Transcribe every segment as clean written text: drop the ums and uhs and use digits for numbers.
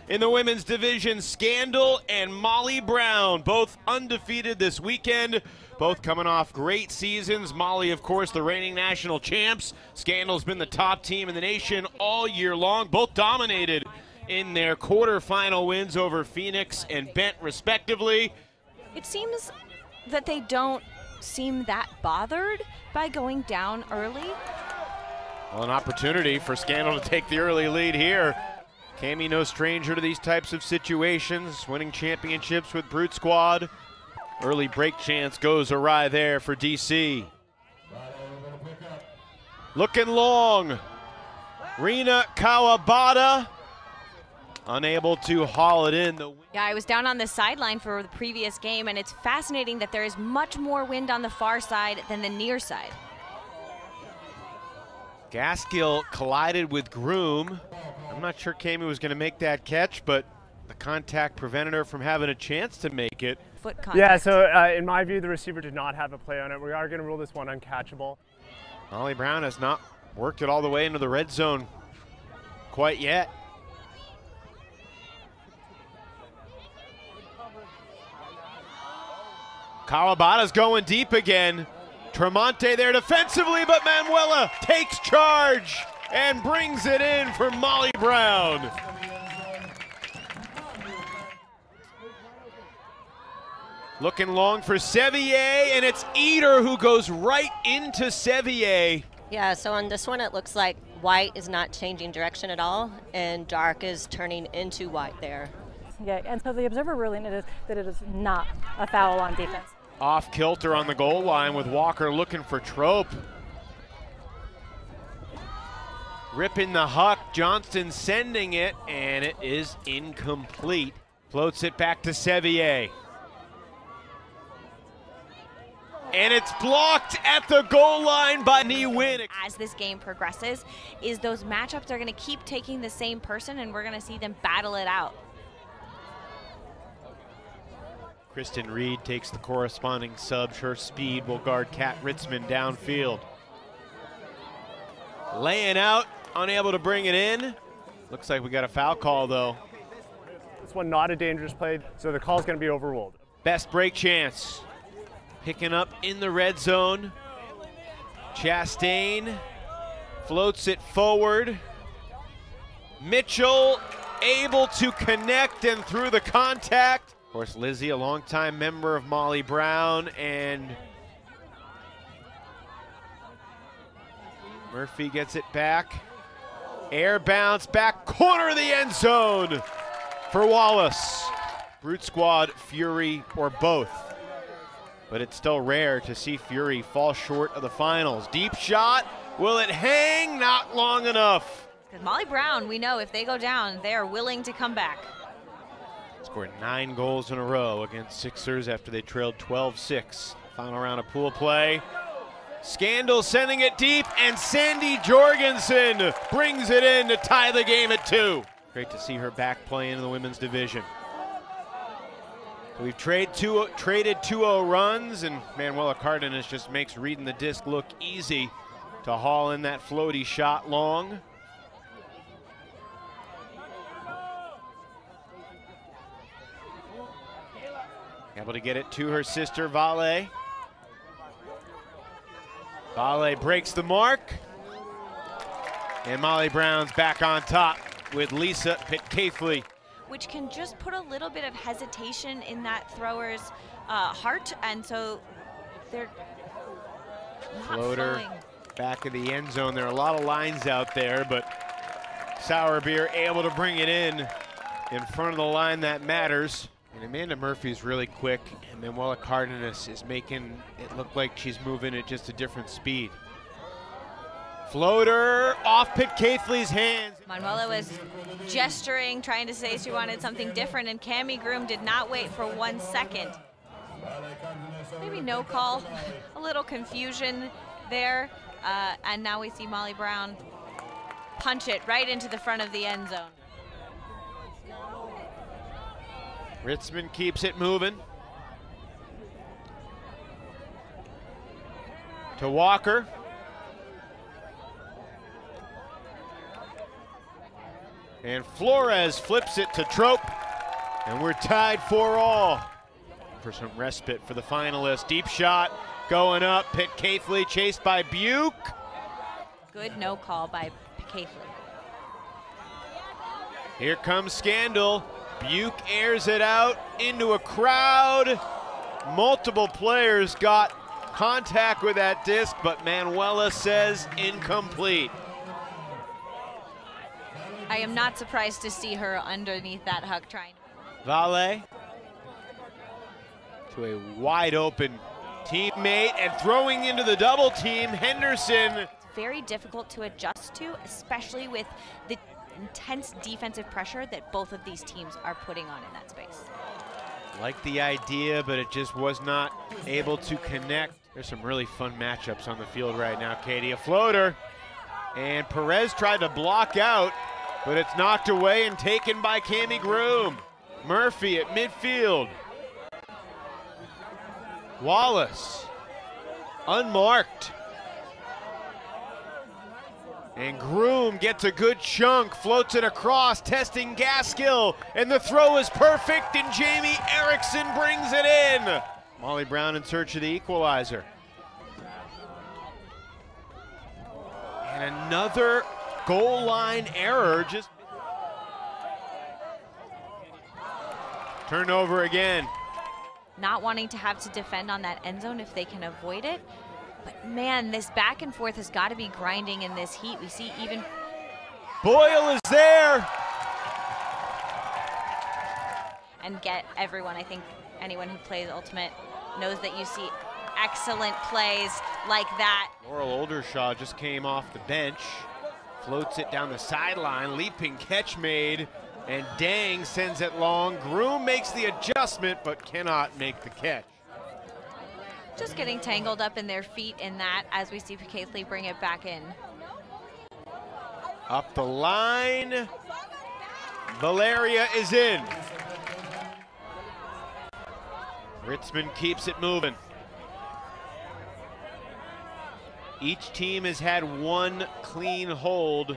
In the women's division, Scandal and Molly Brown, both undefeated this weekend, both coming off great seasons. Molly, of course, the reigning national champs. Scandal's been the top team in the nation all year long, both dominated in their quarterfinal wins over Phoenix and Bent, respectively. It seems that they don't seem that bothered by going down early. Well, an opportunity for Scandal to take the early lead here. Cami no stranger to these types of situations, winning championships with Brute Squad. Early break chance goes awry there for DC. Looking long. Rina Kawabata unable to haul it in. Yeah, I was down on the sideline for the previous game, and it's fascinating that there is much more wind on the far side than the near side. Gaskill collided with Groom. I'm not sure Cami was going to make that catch, but the contact prevented her from having a chance to make it. Foot contact. Yeah, so in my view, the receiver did not have a play on it. We are going to rule this one uncatchable. Molly Brown has not worked it all the way into the red zone quite yet. Kawabata's going deep again. Tremonte there defensively, but Manuela takes charge and brings it in for Molly Brown. Looking long for Sevier, and it's Eder who goes right into Sevier. Yeah, so on this one it looks like white is not changing direction at all, and dark is turning into white there. Yeah, and so the observer ruling it is that it is not a foul on defense. Off kilter on the goal line with Walker looking for Trope. Ripping the huck, Johnston sending it, and it is incomplete. Floats it back to Sevier. And it's blocked at the goal line by Niwin. As this game progresses, is those matchups are going to keep taking the same person, and we're going to see them battle it out. Kristen Reed takes the corresponding sub. Her speed will guard Kat Ritzman downfield. Laying out, unable to bring it in. Looks like we got a foul call though. This one not a dangerous play, so the call's going to be overruled. Best break chance. Picking up in the red zone. Chastain floats it forward. Mitchell able to connect and through the contact. Of course, Lizzie, a longtime member of Molly Brown, and Murphy gets it back. Air bounce, back corner of the end zone for Wallace. Brute Squad, Fury, or both. But it's still rare to see Fury fall short of the finals. Deep shot, will it hang? Not long enough. Because Molly Brown, we know if they go down, they are willing to come back. Scored 9 goals in a row against Sixers after they trailed 12-6. Final round of pool play. Scandal sending it deep, and Sandy Jorgensen brings it in to tie the game at 2. Great to see her back playing in the women's division. So we've traded 2-0 runs, and Manuela Cardenas just makes reading the disc look easy to haul in that floaty shot long. Able to get it to her sister, Vale. Vale breaks the mark. And Molly Brown's back on top with Lisa Pitcaithley. Which can just put a little bit of hesitation in that thrower's heart, and so they're not Floater flowing. Back of the end zone. There are a lot of lines out there, but Sourbeer able to bring it in front of the line that matters. And Amanda Murphy's really quick, and Manuela Cardenas is making it look like she's moving at just a different speed. Floater off Pitcaithley's hands. Manuela was gesturing, trying to say she wanted something different, and Cami Groom did not wait for 1 second. Maybe no call, a little confusion there, and now we see Molly Brown punch it right into the front of the end zone. Ritzman keeps it moving. To Walker. And Flores flips it to Trope, and we're tied 4-all. For some respite for the finalists. Deep shot going up. Pitt Caithley chased by Buke. Good no call by Caithley. Here comes Scandal. Buke airs it out into a crowd. Multiple players got contact with that disc, but Manuela says incomplete. I am not surprised to see her underneath that huck trying. Vale to a wide open teammate and throwing into the double team, Henderson. It's very difficult to adjust to, especially with the intense defensive pressure that both of these teams are putting on in that space. Like the idea, but it just was not able to connect. There's some really fun matchups on the field right now, Katie. A floater, and Perez tried to block out, but it's knocked away and taken by Cami Groom. Murphy at midfield. Wallace, unmarked. And Groom gets a good chunk, floats it across, testing Gaskill, and the throw is perfect, and Jamie Erickson brings it in. Molly Brown in search of the equalizer. And another goal line error, just turnover again. Not wanting to have to defend on that end zone if they can avoid it. But man, this back and forth has got to be grinding in this heat. We see even Boyle is there. And get everyone, I think anyone who plays Ultimate knows that you see excellent plays like that. Laurel Oldershaw just came off the bench, floats it down the sideline, leaping catch made, and Dang sends it long. Groom makes the adjustment but cannot make the catch. Just getting tangled up in their feet in that as we see Caithley bring it back in. Up the line, Valeria is in. Ritzman keeps it moving. Each team has had one clean hold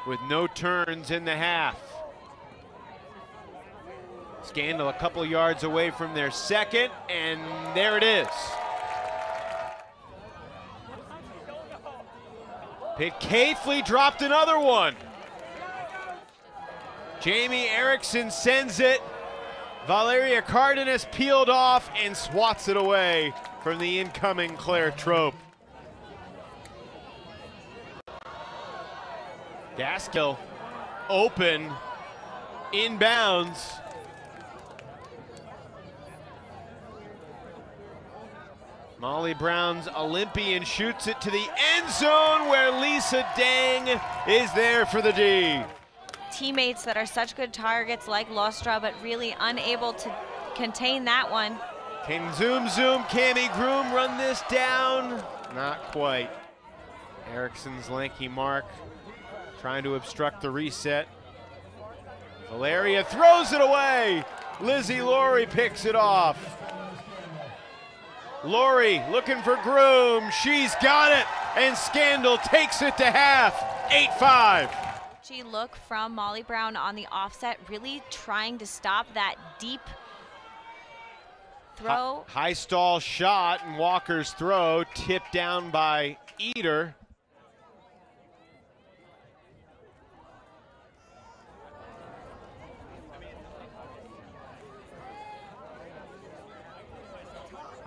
with no turns in the half. Scandal a couple yards away from their second, and there it is. Pitt Caithley dropped another one. Jamie Erickson sends it. Valeria Cardenas peeled off and swats it away from the incoming Claire Trope. Gaskill open, inbounds. Molly Brown's Olympian shoots it to the end zone where Lisa Dang is there for the D. Teammates that are such good targets like Lostra, but really unable to contain that one. Can Zoom Cami Groom run this down? Not quite. Erickson's lanky mark trying to obstruct the reset. Valeria throws it away. Lizzie Laurie picks it off. Laurie looking for Groom. She's got it, and Scandal takes it to half, 8-5. She look from Molly Brown on the offset, really trying to stop that deep throw. High stall shot, and Walker's throw tipped down by Eder.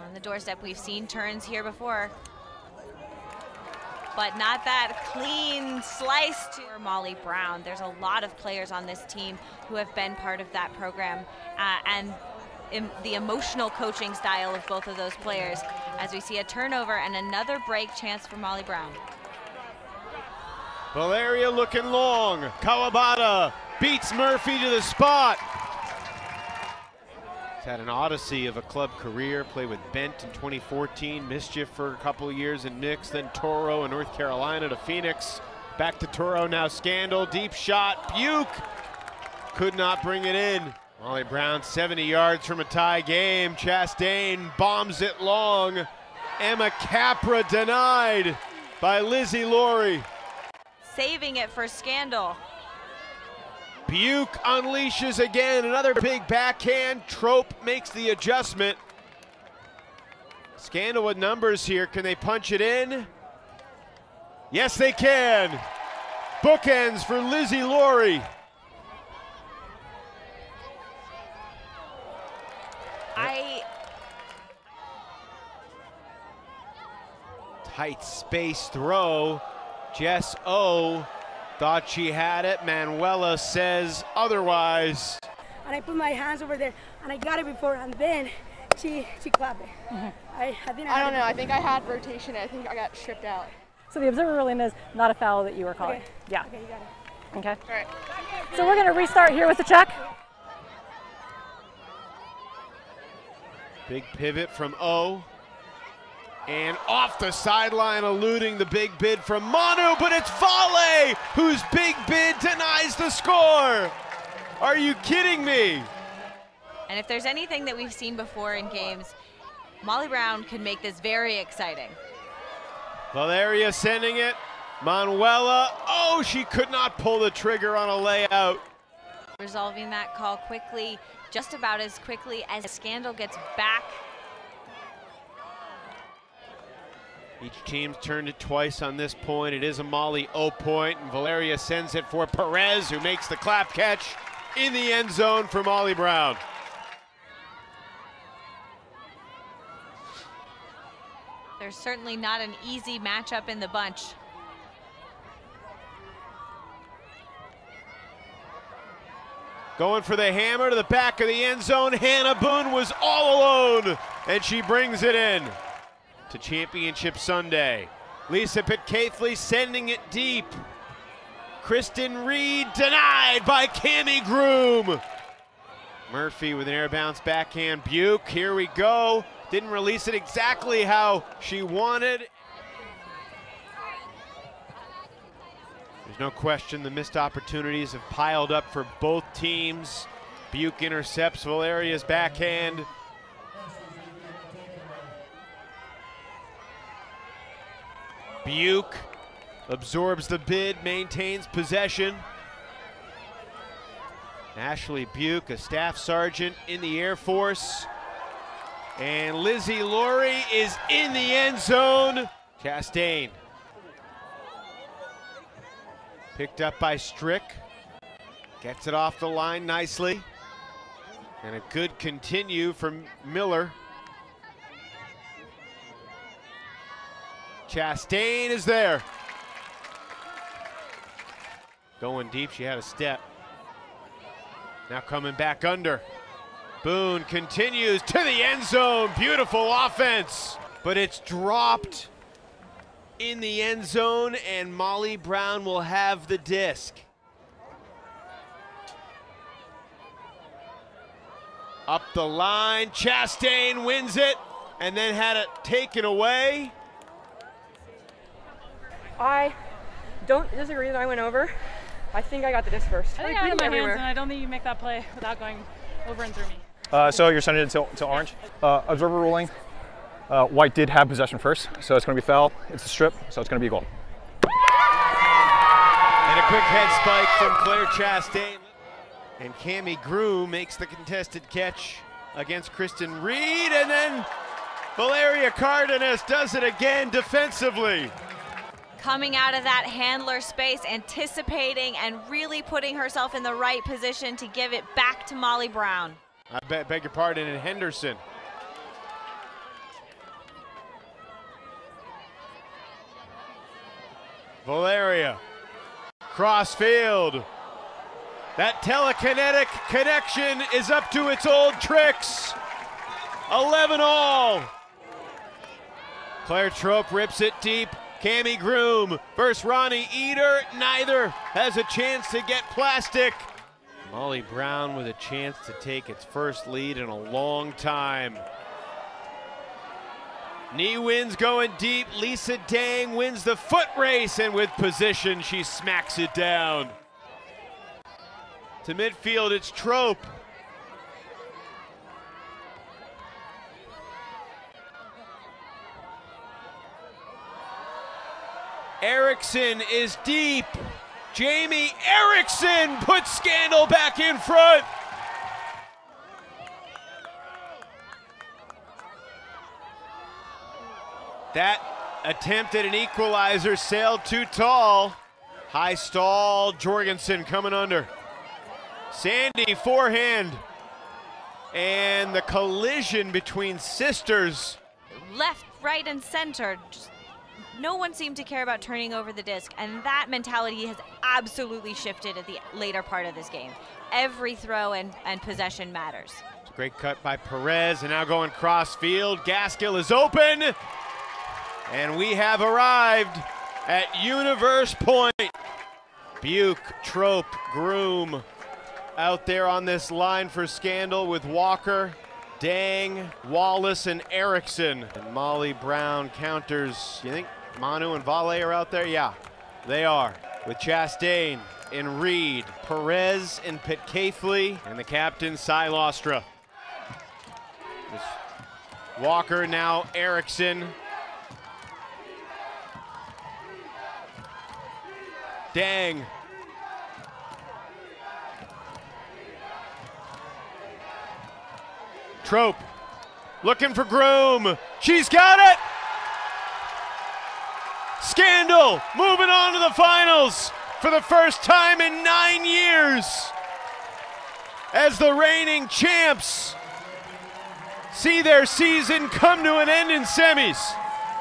On the doorstep, we've seen turns here before, but not that clean slice to Molly Brown. There's a lot of players on this team who have been part of that program, and the emotional coaching style of both of those players, as we see a turnover and another break chance for Molly Brown. Valeria looking long. Kawabata beats Murphy to the spot. He's had an odyssey of a club career, played with Bent in 2014, Mischief for a couple of years in Knicks, then Toro in North Carolina to Phoenix. Back to Toro, now Scandal, deep shot, Buke could not bring it in. Molly Brown 70 yards from a tie game. Chastain bombs it long. Emma Capra denied by Lizzie Laurie. Saving it for Scandal. Buke unleashes again, another big backhand. Trope makes the adjustment. Scandal with numbers here, can they punch it in? Yes, they can. Bookends for Lizzie Laurie. Tight space throw. Jess O thought she had it. Manuela says otherwise. And I put my hands over there, and I got it before, and then she clapped it. I don't know. I think I had rotation. I think I got stripped out. So the observer ruling is not a foul that you were calling. Okay. Yeah. Okay, you got it. Okay. All right. So we're going to restart here with the check. Big pivot from O. And off the sideline, eluding the big bid from Manu, but it's Vale whose big bid denies the score. Are you kidding me? And if there's anything that we've seen before in games, Molly Brown can make this very exciting. Valeria sending it. Manuela, oh, she could not pull the trigger on a layout. Resolving that call quickly, just about as quickly as Scandal gets back. Each team's turned it twice on this point. It is a Molly O point, and Valeria sends it for Perez, who makes the clap catch in the end zone for Molly Brown. There's certainly not an easy matchup in the bunch. Going for the hammer to the back of the end zone. Hannah Boone was all alone, and she brings it in to Championship Sunday. Lisa Pitcaithley sending it deep. Kristen Reed denied by Cammie Groom. Murphy with an air bounce backhand. Buke, here we go. Didn't release it exactly how she wanted. There's no question the missed opportunities have piled up for both teams. Buke intercepts Valeria's backhand. Buke absorbs the bid, maintains possession. Ashley Buke, a staff sergeant in the Air Force. And Lizzie Laurie is in the end zone. Chastain. Picked up by Strick. Gets it off the line nicely. And a good continue from Miller. Chastain is there. Going deep, she had a step. Now coming back under. Boone continues to the end zone. Beautiful offense, but it's dropped in the end zone, and Molly Brown will have the disc. Up the line, Chastain wins it, and then had it taken away. I don't disagree that I went over. I think I got the disc first. I think I had my hands, and I don't think you make that play without going over and through me. So you're sending it to orange. Observer ruling. White did have possession first, so it's going to be foul. It's a strip, so it's going to be a goal. And a quick head spike from Claire Chastain. And Cammie Groom makes the contested catch against Kristen Reed, and then Valeria Cardenas does it again defensively. Coming out of that handler space, anticipating and really putting herself in the right position to give it back to Molly Brown. I beg your pardon, and Henderson. Valeria, cross field. That telekinetic connection is up to its old tricks. 11 all. Claire Trope rips it deep. Cammie Groom versus Ronnie Eder. Neither has a chance to get plastic. Molly Brown with a chance to take its first lead in a long time. Knee wins going deep. Lisa Dang wins the foot race, and with position, she smacks it down. To midfield, it's Trope. Erickson is deep. Jamie Erickson puts Scandal back in front. That attempt at an equalizer sailed too tall. High stall, Jorgensen coming under. Sandy forehand. And the collision between sisters. Left, right, and center. Just no one seemed to care about turning over the disc, and that mentality has absolutely shifted at the later part of this game. Every throw and possession matters. Great cut by Perez, and now going cross field. Gaskill is open, and we have arrived at Universe Point. Buke, Trope, Groom out there on this line for Scandal with Walker, Dang, Wallace, and Erickson. And Molly Brown counters. You think Manu and Vale are out there? Yeah, they are. With Chastain and Reed, Perez and Pitcaithley, and the captain, Cy Lostra. Walker, now Erickson. Dang. Trope, looking for Groom. She's got it! Scandal moving on to the finals for the first time in 9 years as the reigning champs see their season come to an end in semis.